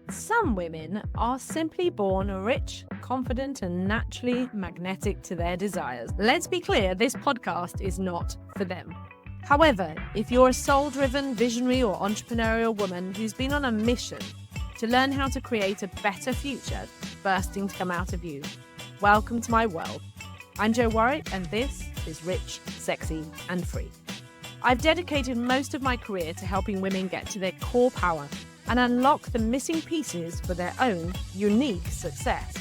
Some women are simply born rich, confident, and naturally magnetic to their desires. Let's be clear, this podcast is not for them. However, if you're a soul-driven, visionary, or entrepreneurial woman who's been on a mission to learn how to create a better future bursting to come out of you, welcome to my world. I'm Jo Warwick, and this is Rich, Sexy, and Free. I've dedicated most of my career to helping women get to their core power and unlock the missing pieces for their own unique success.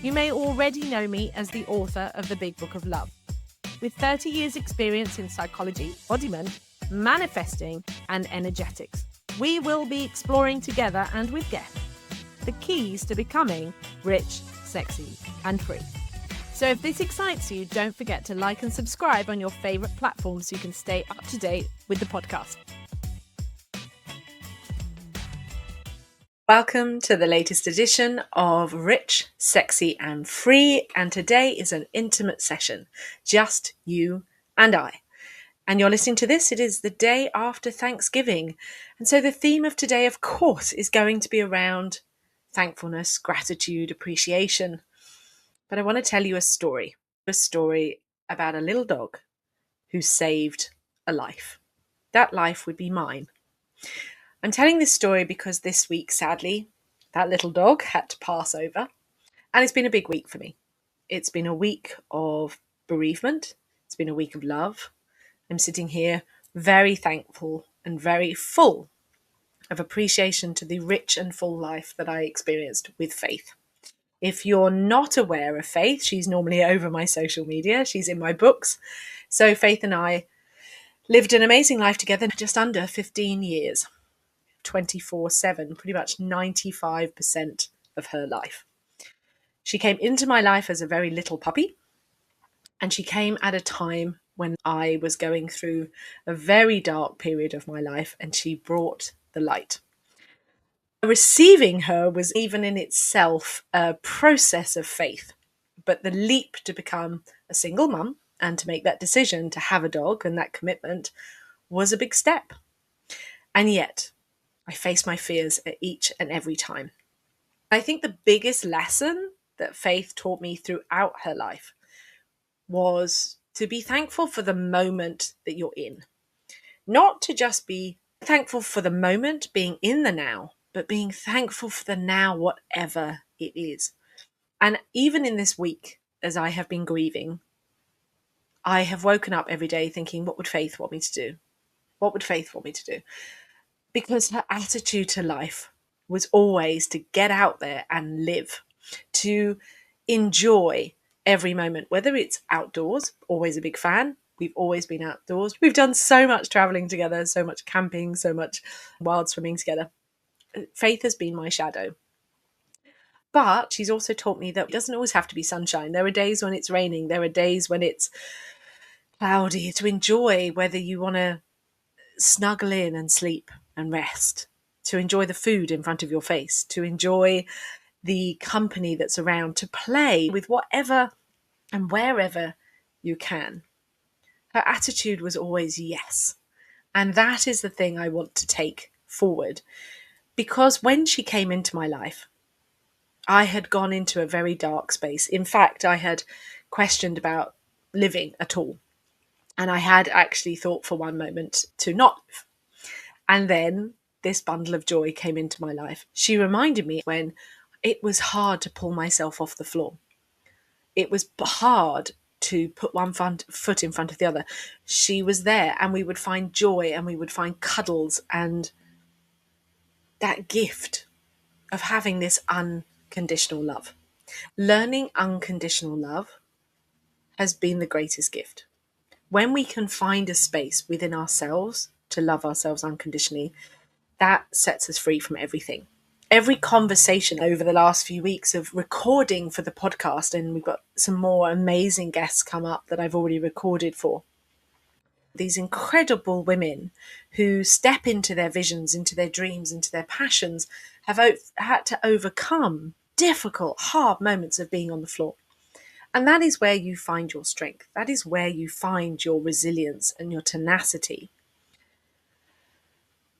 You may already know me as the author of The Big Book of Love. With 30 years experience in psychology, embodiment, manifesting, and energetics, we will be exploring together and with guests the keys to becoming rich, sexy, and free. So if this excites you, don't forget to like and subscribe on your favorite platform so you can stay up to date with the podcast. Welcome to the latest edition of Rich, Sexy and Free, and today is an intimate session, just you and I. And you're listening to this, it is the day after Thanksgiving, and so the theme of today, of course, is going to be around thankfulness, gratitude, appreciation. But I want to tell you a story about a little dog who saved a life. That life would be mine. I'm telling this story because this week, sadly, that little dog had to pass over. And it's been a big week for me. It's been a week of bereavement. It's been a week of love. I'm sitting here very thankful and very full of appreciation to the rich and full life that I experienced with Faith. If you're not aware of Faith, she's normally over my social media. She's in my books. So Faith and I lived an amazing life together, just under 15 years. 24/7, pretty much 95% of her life. She came into my life as a very little puppy, and she came at a time when I was going through a very dark period of my life, and she brought the light. Receiving her was even in itself a process of faith, but the leap to become a single mum and to make that decision to have a dog and that commitment was a big step. And yet, I face my fears at each and every time. I think the biggest lesson that Faith taught me throughout her life was to be thankful for the moment that you're in. Not to just be thankful for the moment, being in the now, but being thankful for the now, whatever it is. And even in this week, as I have been grieving, I have woken up every day thinking, what would Faith want me to do? What would Faith want me to do? Because her attitude to life was always to get out there and live, to enjoy every moment, whether it's outdoors, always a big fan. We've always been outdoors. We've done so much traveling together, so much camping, so much wild swimming together. Faith has been my shadow. But she's also taught me that it doesn't always have to be sunshine. There are days when it's raining. There are days when it's cloudy. To enjoy whether you want to snuggle in and sleep and rest, to enjoy the food in front of your face, to enjoy the company that's around, to play with whatever and wherever you can. Her attitude was always yes. And that is the thing I want to take forward. Because when she came into my life, I had gone into a very dark space. In fact, I had questioned about living at all. And I had actually thought for one moment to not live. And then this bundle of joy came into my life. She reminded me when it was hard to pull myself off the floor. It was hard to put one foot in front of the other. She was there, and we would find joy and we would find cuddles and that gift of having this unconditional love. Learning unconditional love has been the greatest gift. When we can find a space within ourselves to love ourselves unconditionally, that sets us free from everything. Every conversation over the last few weeks of recording for the podcast, and we've got some more amazing guests come up that I've already recorded for. These incredible women who step into their visions, into their dreams, into their passions, have had to overcome difficult, hard moments of being on the floor. And that is where you find your strength. That is where you find your resilience and your tenacity.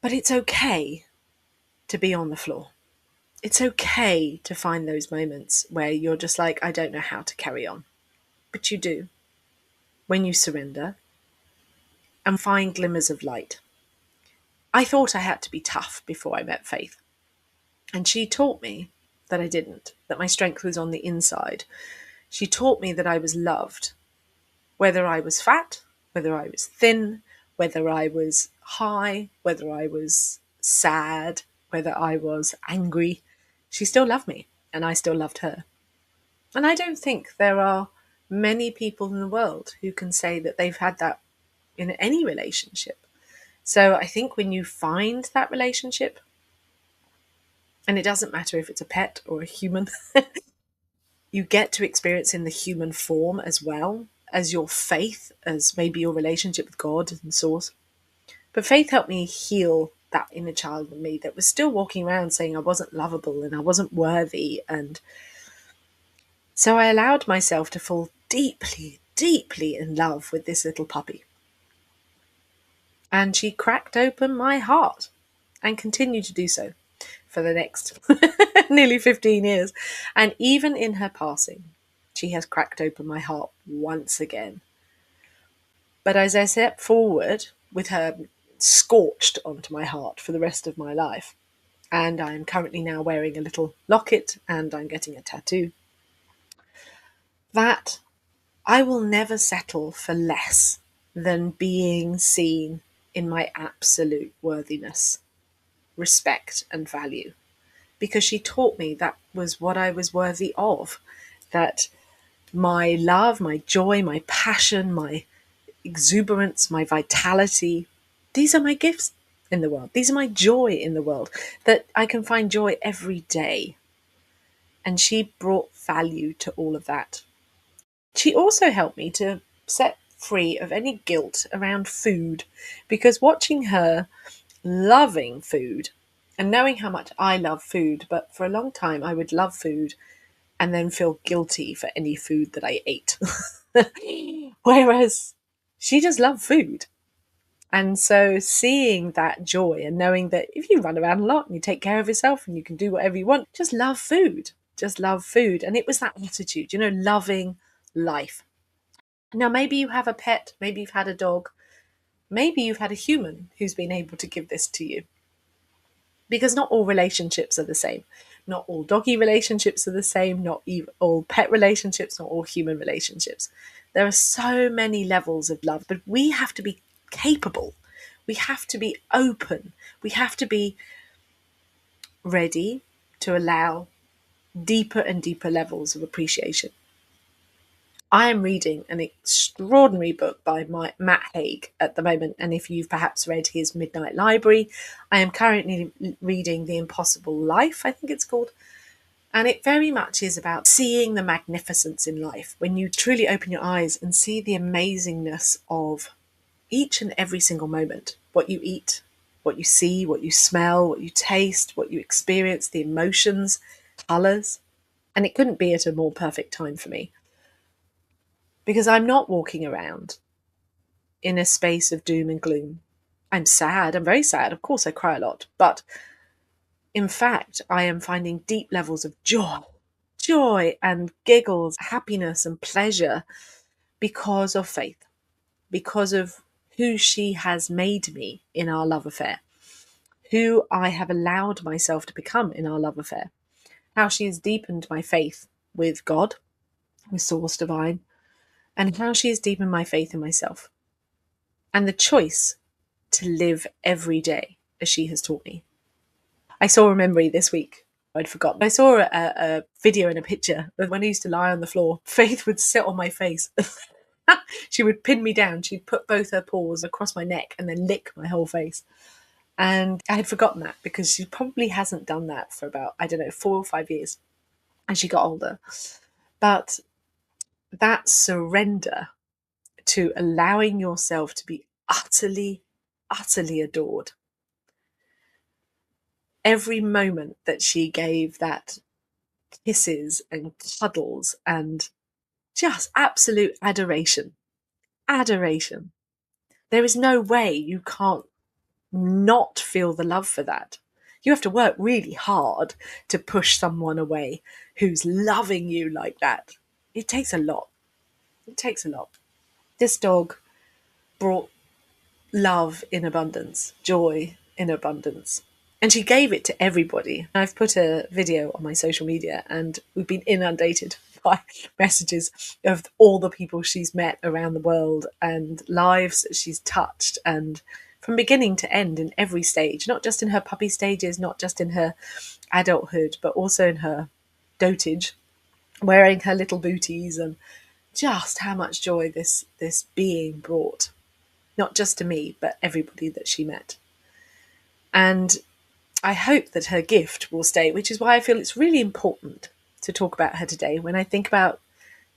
But it's okay to be on the floor. It's okay to find those moments where you're just like, I don't know how to carry on. But you do when you surrender and find glimmers of light. I thought I had to be tough before I met Faith. And she taught me that I didn't, that my strength was on the inside. She taught me that I was loved, whether I was fat, whether I was thin, whether I was high, whether I was sad, whether I was angry. She still loved me, and I still loved her. And I don't think there are many people in the world who can say that they've had that in any relationship. So I think when you find that relationship, and it doesn't matter if it's a pet or a human, you get to experience in the human form as well as your faith, as maybe your relationship with God and Source. But faith helped me heal that inner child in me that was still walking around saying I wasn't lovable and I wasn't worthy. And so I allowed myself to fall deeply, deeply in love with this little puppy. And she cracked open my heart and continued to do so for the next nearly 15 years. And even in her passing, she has cracked open my heart once again. But as I step forward with her scorched onto my heart for the rest of my life, and I'm currently now wearing a little locket and I'm getting a tattoo, that I will never settle for less than being seen in my absolute worthiness, respect, and value. Because she taught me that was what I was worthy of, that my love, my joy, my passion, my exuberance, my vitality, these are my gifts in the world. These are my joy in the world, that I can find joy every day. And she brought value to all of that. She also helped me to set free of any guilt around food, because watching her loving food and knowing how much I love food, but for a long time I would love food and then feel guilty for any food that I ate. Whereas she just loved food. And so seeing that joy and knowing that if you run around a lot and you take care of yourself and you can do whatever you want, just love food. Just love food. And it was that attitude, loving life. Now, maybe you have a pet, maybe you've had a dog, maybe you've had a human who's been able to give this to you. Because not all relationships are the same. Not all doggy relationships are the same, not all pet relationships, not all human relationships. There are so many levels of love, but we have to be capable. We have to be open. We have to be ready to allow deeper and deeper levels of appreciation. I am reading an extraordinary book by Matt Haig at the moment, and if you've perhaps read his Midnight Library, I am currently reading The Impossible Life, I think it's called, and it very much is about seeing the magnificence in life when you truly open your eyes and see the amazingness of each and every single moment. What you eat, what you see, what you smell, what you taste, what you experience, the emotions, colours. And it couldn't be at a more perfect time for me, because I'm not walking around in a space of doom and gloom. I'm sad. I'm very sad. Of course, I cry a lot. But in fact, I am finding deep levels of joy and giggles, happiness and pleasure because of Faith, because of who she has made me in our love affair, who I have allowed myself to become in our love affair, how she has deepened my faith with God, with Source Divine, and how she has deepened my faith in myself and the choice to live every day as she has taught me. I saw a memory this week. I'd forgotten. I saw a video and a picture of when I used to lie on the floor. Faith would sit on my face. She would pin me down. She'd put both her paws across my neck and then lick my whole face. And I had forgotten that because she probably hasn't done that for about, 4 or 5 years as she got older. But that surrender to allowing yourself to be utterly, utterly adored. Every moment that she gave that kisses and cuddles and just absolute adoration. There is no way you can't not feel the love for that. You have to work really hard to push someone away who's loving you like that. It takes a lot. It takes a lot. This dog brought love in abundance, joy in abundance. And she gave it to everybody. I've put a video on my social media and we've been inundated by messages of all the people she's met around the world and lives that she's touched, and from beginning to end in every stage, not just in her puppy stages, not just in her adulthood, but also in her dotage, wearing her little booties, and just how much joy this being brought, not just to me, but everybody that she met. And I hope that her gift will stay, which is why I feel it's really important to talk about her today. When I think about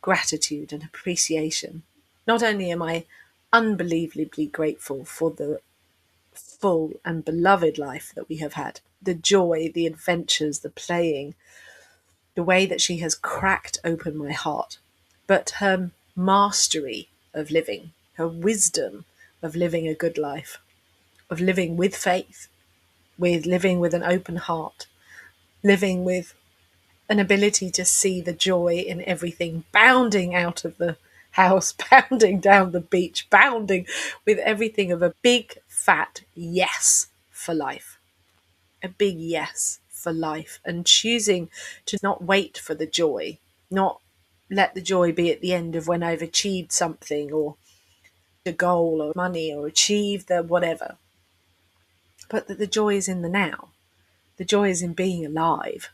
gratitude and appreciation, not only am I unbelievably grateful for the full and beloved life that we have had, the joy, the adventures, the playing, the way that she has cracked open my heart, but her mastery of living, her wisdom of living a good life, of living with faith, with living with an open heart, living with an ability to see the joy in everything, bounding out of the house, bounding down the beach, bounding with everything of a big fat yes for life, a big yes for life, and choosing to not wait for the joy, not let the joy be at the end of when I've achieved something or a goal or money or achieved the whatever, but that the joy is in the now. The joy is in being alive.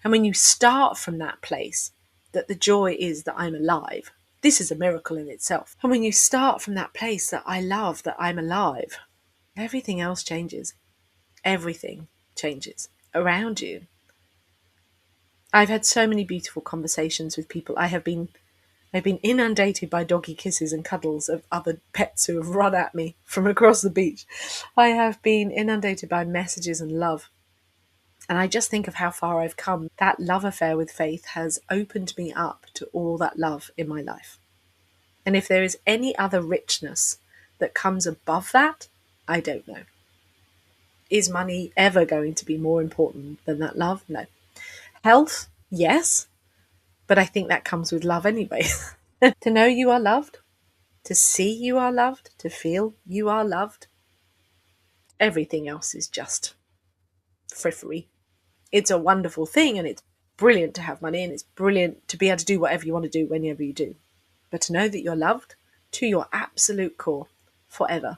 And when you start from that place, that the joy is that I'm alive, this is a miracle in itself. And when you start from that place that I love, that I'm alive, everything else changes. Everything changes around you. I've had so many beautiful conversations with people. I've been inundated by doggy kisses and cuddles of other pets who have run at me from across the beach. I have been inundated by messages and love. And I just think of how far I've come. That love affair with faith has opened me up to all that love in my life. And if there is any other richness that comes above that, I don't know. Is money ever going to be more important than that love? No. Health, yes. But I think that comes with love anyway. To know you are loved, to see you are loved, to feel you are loved. Everything else is just frippery. It's a wonderful thing, and it's brilliant to have money, and it's brilliant to be able to do whatever you want to do whenever you do. But to know that you're loved to your absolute core forever,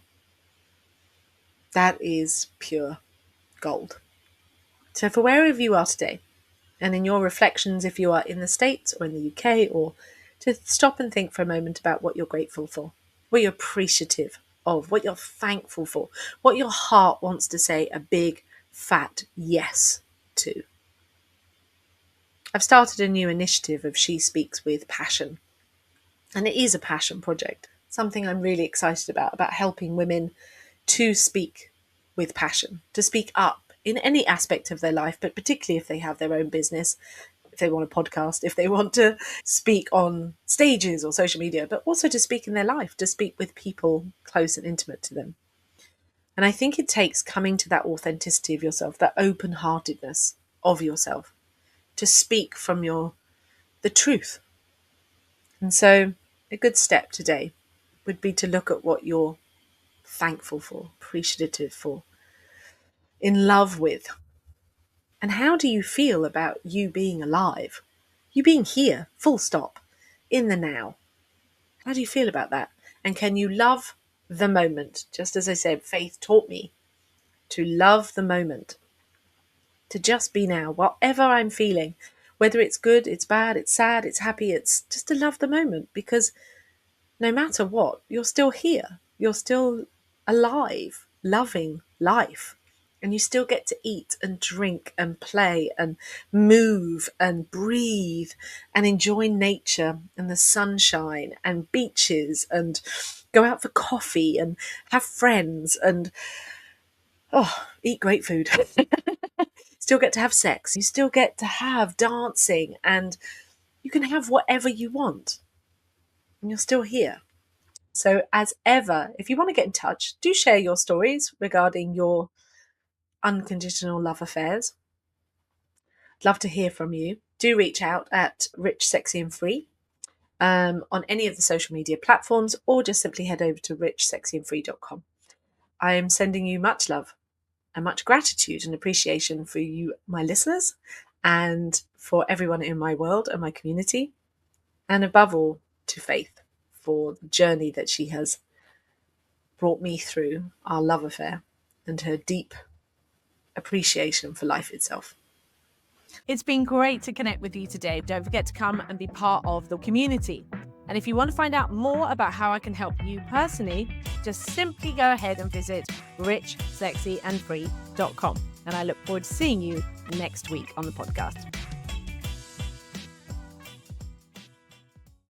that is pure gold. So for wherever you are today, and in your reflections, if you are in the States or in the UK, or to stop and think for a moment about what you're grateful for, what you're appreciative of, what you're thankful for, what your heart wants to say a big, fat yes to. I've started a new initiative of She Speaks with Passion. And it is a passion project, something I'm really excited about helping women to speak with passion, to speak up in any aspect of their life, but particularly if they have their own business, if they want a podcast, if they want to speak on stages or social media, but also to speak in their life, to speak with people close and intimate to them. And I think it takes coming to that authenticity of yourself, that open-heartedness of yourself, to speak from the truth. And so a good step today would be to look at what you're thankful for, appreciative for, in love with. And how do you feel about you being alive? You being here, full stop, in the now. How do you feel about that? And can you love the moment? Just as I said, faith taught me to love the moment, to just be now, whatever I'm feeling, whether it's good, it's bad, it's sad, it's happy, it's just to love the moment, because no matter what, you're still here. You're still alive, loving life. And you still get to eat and drink and play and move and breathe and enjoy nature and the sunshine and beaches and go out for coffee and have friends and eat great food. Still get to have sex. You still get to have dancing, and you can have whatever you want. And you're still here. So as ever, if you want to get in touch, do share your stories regarding your unconditional love affairs. Love to hear from you. Do reach out at Rich, Sexy and Free on any of the social media platforms, or just simply head over to richsexyandfree.com. I am sending you much love and much gratitude and appreciation for you, my listeners, and for everyone in my world and my community, and above all, to Faith for the journey that she has brought me through, our love affair, and her deep appreciation for life itself. It's been great to connect with you today. Don't forget to come and be part of the community. And if you want to find out more about how I can help you personally, just simply go ahead and visit richsexyandfree.com. And I look forward to seeing you next week on the podcast.